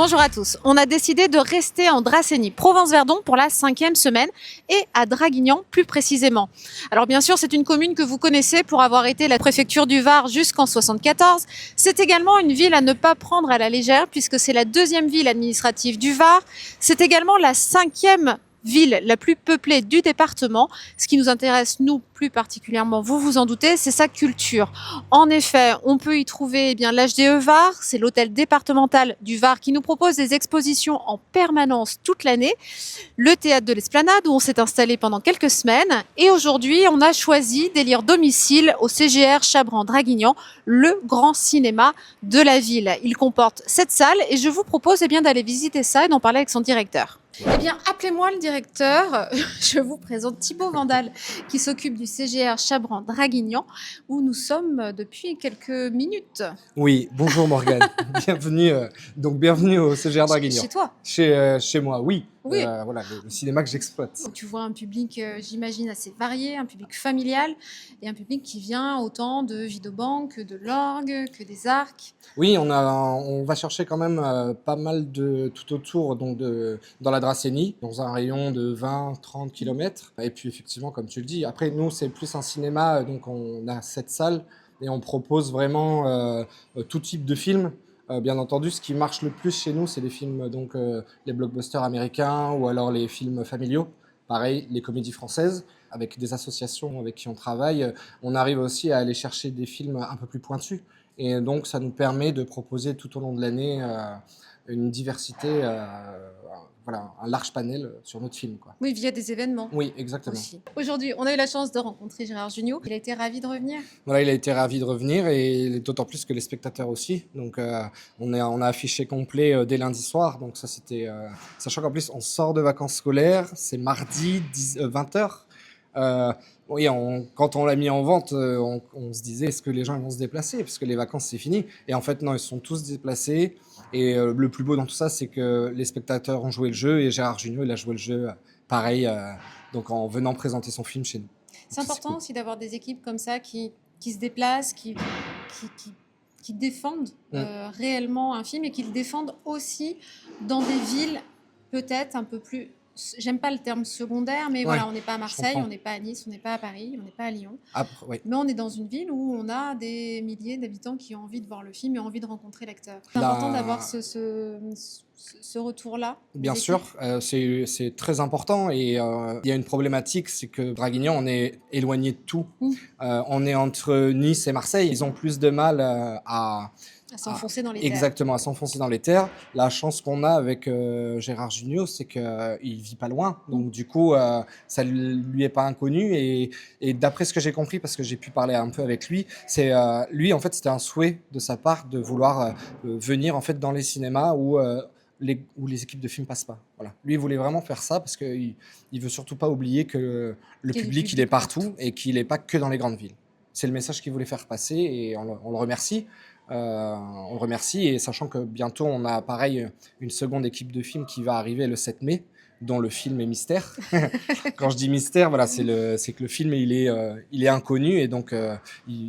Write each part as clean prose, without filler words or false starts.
Bonjour à tous. On a décidé de rester en Dracénie, Provence-Verdon pour la 5e semaine et à Draguignan plus précisément. Alors bien sûr, c'est une commune que vous connaissez pour avoir été la préfecture du Var jusqu'en 1974. C'est également une ville à ne pas prendre à la légère puisque c'est la 2e ville administrative du Var. C'est également la 5e ville la plus peuplée du département. Ce qui nous intéresse, nous, plus particulièrement, vous vous en doutez, c'est sa culture. En effet, on peut y trouver l'HDE Var, c'est l'hôtel départemental du Var qui nous propose des expositions en permanence toute l'année, le théâtre de l'Esplanade où on s'est installé pendant quelques semaines et aujourd'hui, on a choisi d'élire domicile au CGR Chabran-Draguignan, le grand cinéma de la ville. Il comporte 7 salles et je vous propose d'aller visiter ça et d'en parler avec son directeur. Appelez-moi le directeur. Je vous présente Thibaut Vandal qui s'occupe du CGR Chabran-Draguignan où nous sommes depuis quelques minutes. Oui, bonjour Morgane. bienvenue au CGR Draguignan. Chez toi? Chez moi, oui. Oui. Voilà, le cinéma que j'exploite. Tu vois un public, j'imagine, assez varié, un public familial et un public qui vient autant de Vidoban que de l'Orgue, que des Arcs. Oui, on va chercher quand même pas mal de tout autour dans la Dracénie, dans un rayon de 20-30 km. Et puis effectivement, comme tu le dis, après nous c'est plus un cinéma, donc on a 7 salles et on propose vraiment tout type de films. Bien entendu, ce qui marche le plus chez nous, c'est les films, les blockbusters américains ou alors les films familiaux. Pareil, les comédies françaises, avec des associations avec qui on travaille, on arrive aussi à aller chercher des films un peu plus pointus. Et donc, ça nous permet de proposer tout au long de l'année une diversité, un large panel sur notre film, quoi. Oui, via des événements. Oui, exactement. Aussi. Aujourd'hui, on a eu la chance de rencontrer Gérard Jugnot. Il a été ravi de revenir. Voilà, il a été ravi de revenir et d'autant plus que les spectateurs aussi. Donc, on a affiché complet dès lundi soir. Donc, ça, c'était. Sachant qu'en plus, on sort de vacances scolaires, c'est mardi 20h. Oui, quand on l'a mis en vente, on se disait est-ce que les gens vont se déplacer parce que les vacances c'est fini. Et en fait non, ils sont tous déplacés. Et le plus beau dans tout ça, c'est que les spectateurs ont joué le jeu et Gérard Jugnot il a joué le jeu pareil, donc en venant présenter son film chez nous. C'est important aussi d'avoir des équipes comme ça qui se déplacent, qui défendent réellement un film et qui le défendent aussi dans des villes peut-être un peu plus. J'aime pas le terme secondaire, mais voilà, on n'est pas à Marseille, on n'est pas à Nice, on n'est pas à Paris, on n'est pas à Lyon. Oui. Mais on est dans une ville où on a des milliers d'habitants qui ont envie de voir le film et ont envie de rencontrer l'acteur. C'est important d'avoir ce retour-là. Bien sûr, c'est très important et il y a une problématique, c'est que Draguignan, on est éloigné de tout. On est entre Nice et Marseille, ils ont plus de mal à s'enfoncer dans les terres. Exactement, à s'enfoncer dans les terres. La chance qu'on a avec Gérard Jugnot, c'est qu'il vit pas loin. Donc du coup, ça lui est pas inconnu. Et d'après ce que j'ai compris, parce que j'ai pu parler un peu avec lui, lui, en fait, c'était un souhait de sa part de vouloir venir en fait dans les cinémas où les équipes de films passent pas. Voilà. Lui, il voulait vraiment faire ça parce qu'il veut surtout pas oublier que le public, il est partout et qu'il est pas que dans les grandes villes. C'est le message qu'il voulait faire passer et on le remercie. On le remercie et sachant que bientôt on a pareil une seconde équipe de films qui va arriver le 7 mai dont le film est mystère. Quand je dis mystère, voilà, c'est que le film il est inconnu et donc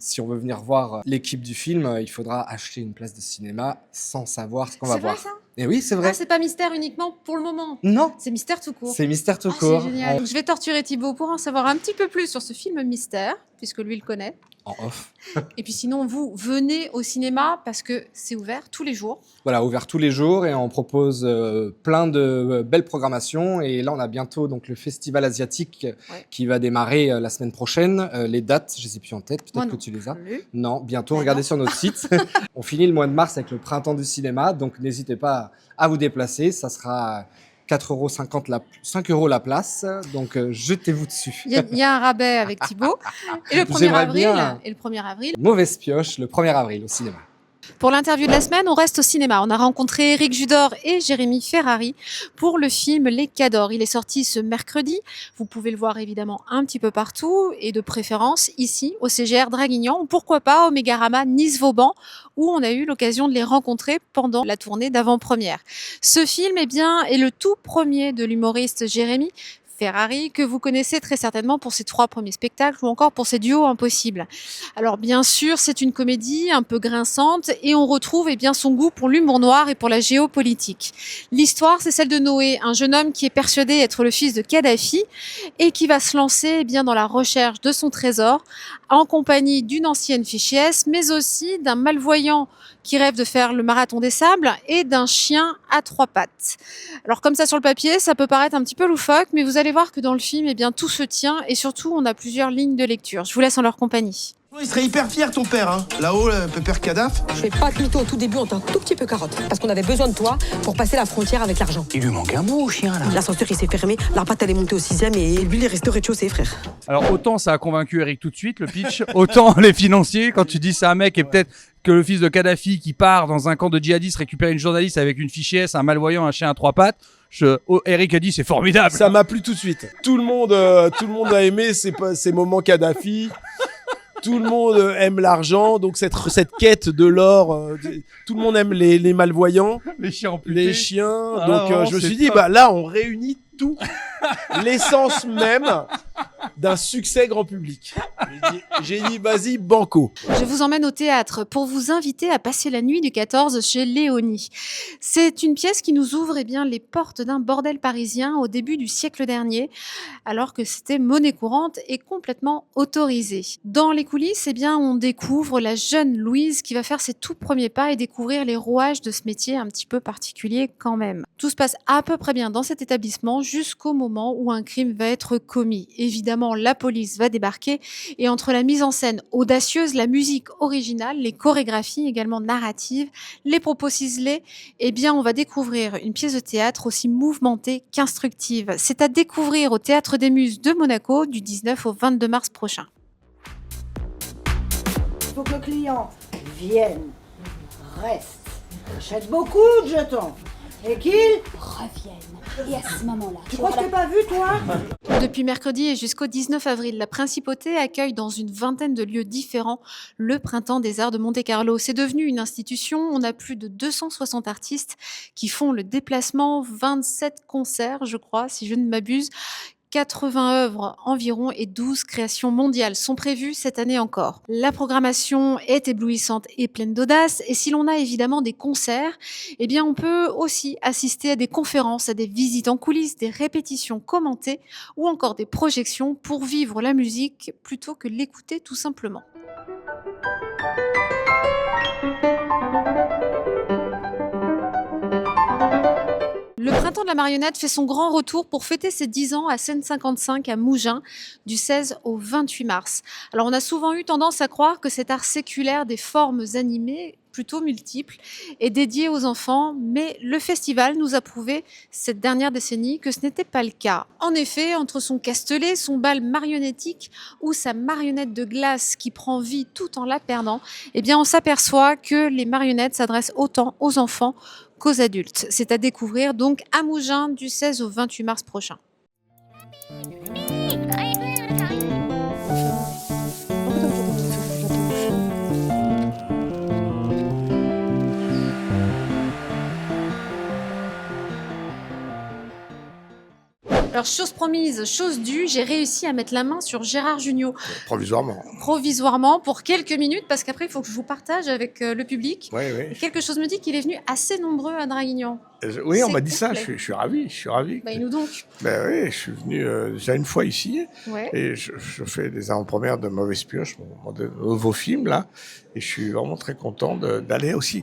si on veut venir voir l'équipe du film, il faudra acheter une place de cinéma sans savoir ce qu'on va voir. C'est vrai ça ? Et oui, c'est vrai. Ah, c'est pas mystère uniquement pour le moment. Non. C'est mystère tout court. C'est mystère tout court. C'est génial. Je vais torturer Thibaut pour en savoir un petit peu plus sur ce film mystère, puisque lui le connaît. En off. Et puis sinon, vous venez au cinéma parce que c'est ouvert tous les jours. Voilà, ouvert tous les jours et on propose plein de belles programmations. Et là, on a bientôt donc le festival asiatique qui va démarrer la semaine prochaine. Les dates, je les ai plus en tête. Peut-être que tu les as. Non, bientôt. Regardez sur notre site. On finit le mois de mars avec le printemps du cinéma. Donc, n'hésitez pas à vous déplacer. Ça sera 4,50 €, 5 € la place, donc jetez-vous dessus. Il y a un rabais avec Thibaut. Et le 1er avril. Mauvaise pioche, le 1er avril au cinéma. Pour l'interview de la semaine, on reste au cinéma. On a rencontré Éric Judor et Jérémy Ferrari pour le film Les Cadors. Il est sorti ce mercredi. Vous pouvez le voir évidemment un petit peu partout et de préférence ici au CGR Draguignan ou pourquoi pas au Mégarama Nice-Vauban où on a eu l'occasion de les rencontrer pendant la tournée d'avant-première. Ce film est le tout premier de l'humoriste Jérémy Ferrari, que vous connaissez très certainement pour ses 3 premiers spectacles ou encore pour ses duos impossibles. Alors bien sûr, c'est une comédie un peu grinçante et on retrouve bien son goût pour l'humour noir et pour la géopolitique. L'histoire, c'est celle de Noé, un jeune homme qui est persuadé être le fils de Kadhafi et qui va se lancer bien dans la recherche de son trésor en compagnie d'une ancienne fichiesse, mais aussi d'un malvoyant qui rêve de faire le marathon des sables et d'un chien à 3 pattes. Alors comme ça sur le papier, ça peut paraître un petit peu loufoque, mais vous allez voir que dans le film, tout se tient et surtout on a plusieurs lignes de lecture. Je vous laisse en leur compagnie. Il serait hyper fier ton père, hein. Là-haut, le pépère Kadhafi. Je fais pas de mytho, au tout début, on t'a un tout petit peu carotte. Parce qu'on avait besoin de toi pour passer la frontière avec l'argent. Il lui manque un mot au chien, là. L'ascenseur, il s'est fermé, l'arpate, elle est montée au 6e et lui, il est resté au rez-de-chaussée, frère. Alors, autant ça a convaincu Eric tout de suite, le pitch, autant les financiers, quand tu dis c'est un mec et peut-être que le fils de Kadhafi qui part dans un camp de djihadistes récupérer une journaliste avec une fichiesse, un malvoyant, un chien à 3 pattes, Eric a dit c'est formidable. Ça m'a plu tout de suite. Tout le monde a aimé ces moments Kadhafi. Tout le monde aime l'argent, donc cette quête de l'or, tout le monde aime les malvoyants, Les chiens amputés. les chiens. Ah, Donc vraiment, je me c'est suis dit, top. bah là on réunit tout, l'essence même d'un succès grand public. J'ai dit vas-y banco. Je vous emmène au théâtre pour vous inviter à passer la nuit du 14 chez Léonie. C'est une pièce qui nous ouvre les portes d'un bordel parisien au début du siècle dernier, alors que c'était monnaie courante et complètement autorisée. Dans les coulisses, on découvre la jeune Louise qui va faire ses tout premiers pas et découvrir les rouages de ce métier un petit peu particulier quand même. Tout se passe à peu près bien dans cet établissement jusqu'au moment où un crime va être commis. Évidemment, la police va débarquer et entre la mise en scène audacieuse, la musique originale, les chorégraphies également narratives, les propos ciselés, on va découvrir une pièce de théâtre aussi mouvementée qu'instructive. C'est à découvrir au Théâtre des Muses de Monaco du 19 au 22 mars prochain. Il faut que le client vienne, reste, achète beaucoup de jetons et qu'il... reviennent. Et à ce moment-là, Tu crois que je t'ai pas vu, toi? Depuis mercredi et jusqu'au 19 avril, la Principauté accueille dans une vingtaine de lieux différents le Printemps des Arts de Monte-Carlo. C'est devenu une institution. On a plus de 260 artistes qui font le déplacement, 27 concerts, je crois, si je ne m'abuse. 80 œuvres environ et 12 créations mondiales sont prévues cette année encore. La programmation est éblouissante et pleine d'audace et si l'on a évidemment des concerts, on peut aussi assister à des conférences, à des visites en coulisses, des répétitions commentées ou encore des projections pour vivre la musique plutôt que l'écouter tout simplement. Le Printemps de la marionnette fait son grand retour pour fêter ses 10 ans à Seine-55 à Mougins du 16 au 28 mars. Alors on a souvent eu tendance à croire que cet art séculaire des formes animées plutôt multiples est dédié aux enfants, mais le festival nous a prouvé cette dernière décennie que ce n'était pas le cas. En effet, entre son castelet, son bal marionnettique ou sa marionnette de glace qui prend vie tout en la perdant, on s'aperçoit que les marionnettes s'adressent autant aux enfants qu'aux adultes. C'est à découvrir donc à Mougins du 16 au 28 mars prochain. Alors, chose promise, chose due, j'ai réussi à mettre la main sur Gérard Jugnot. Provisoirement, pour quelques minutes, parce qu'après, il faut que je vous partage avec le public. Oui. Quelque chose me dit qu'il est venu assez nombreux à Draguignan. Oui, on C'est m'a dit ça, complet. je suis ravi. Et nous donc. Oui, je suis venu déjà une fois ici Ouais. et je fais des avant-premières de Mauvaise Pioche, mon nouveau film là, et je suis vraiment très content d'aller aussi,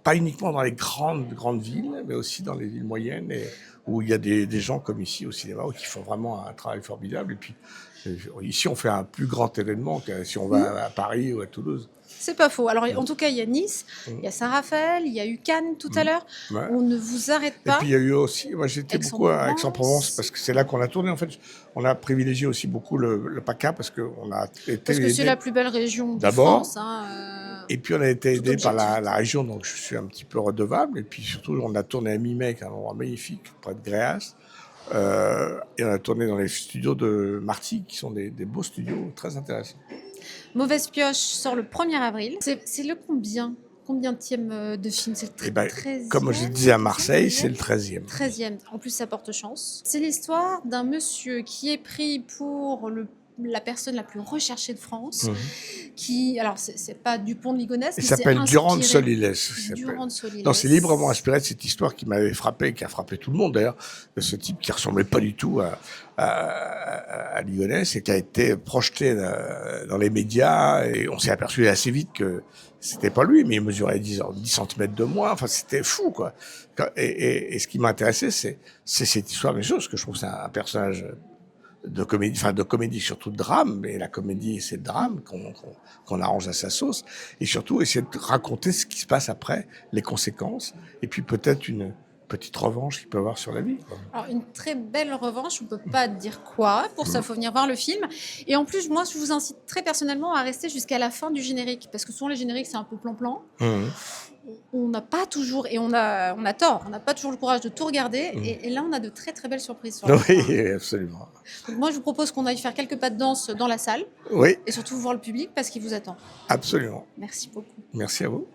pas uniquement dans les grandes villes, mais aussi dans les villes moyennes et où il y a des gens comme ici au cinéma qui font vraiment un travail formidable. Et puis ici, on fait un plus grand événement que si on va à Paris ou à Toulouse. C'est pas faux. Alors, en tout cas, il y a Nice, il y a Saint-Raphaël, il y a eu Cannes tout à l'heure. Ouais. On ne vous arrête Et pas. puis il y a eu aussi, moi j'étais beaucoup à Aix-en-Provence parce que c'est là qu'on a tourné. En fait, on a privilégié aussi beaucoup le PACA parce qu'on a été Parce que aidé c'est la plus belle région de d'abord. France. Et puis on a été aidé par objectivité. la région, donc je suis un petit peu redevable. Et puis surtout, on a tourné à Mimec, un endroit magnifique près de Gréas. Et on a tourné dans les studios de Marty, qui sont des beaux studios très intéressants. Mauvaise Pioche sort le 1er avril. C'est le combien combienième de film? C'est le Eh ben, 13e, comme je disais à Marseille, c'est 13e? le 13e. 13e. En plus, ça porte chance. C'est l'histoire d'un monsieur qui est pris pour la personne la plus recherchée de France, qui, alors c'est pas Dupont de Ligonnès, Il mais s'appelle c'est Durand de inspiré- Solilès. Durand de Solilès. Non, c'est librement inspiré de cette histoire qui m'avait frappé, qui a frappé tout le monde d'ailleurs, de ce type qui ressemblait pas du tout à Ligonnès et qui a été projeté dans les médias et on s'est aperçu assez vite que c'était pas lui, mais il mesurait 10 cm de moins. Enfin, c'était fou, quoi. Et ce qui m'intéressait, c'est cette histoire des choses, que je trouve que c'est un personnage de comédie, surtout de drame, mais la comédie, c'est le drame qu'on arrange à sa sauce, et surtout essayer de raconter ce qui se passe après, les conséquences, et puis peut-être une petite revanche qu'il peut avoir sur la vie, quoi. Alors, une très belle revanche, on peut pas dire quoi, pour ça, faut venir voir le film. Et en plus, moi, je vous incite très personnellement à rester jusqu'à la fin du générique, parce que souvent, les génériques, c'est un peu plan-plan. On n'a pas toujours, et on a tort, on n'a pas toujours le courage de tout regarder, et là, on a de très très belles surprises sur la fin. Oui, absolument. Donc moi, je vous propose qu'on aille faire quelques pas de danse dans la salle, Oui, et surtout voir le public, parce qu'il vous attend. absolument. Merci beaucoup. Merci à vous.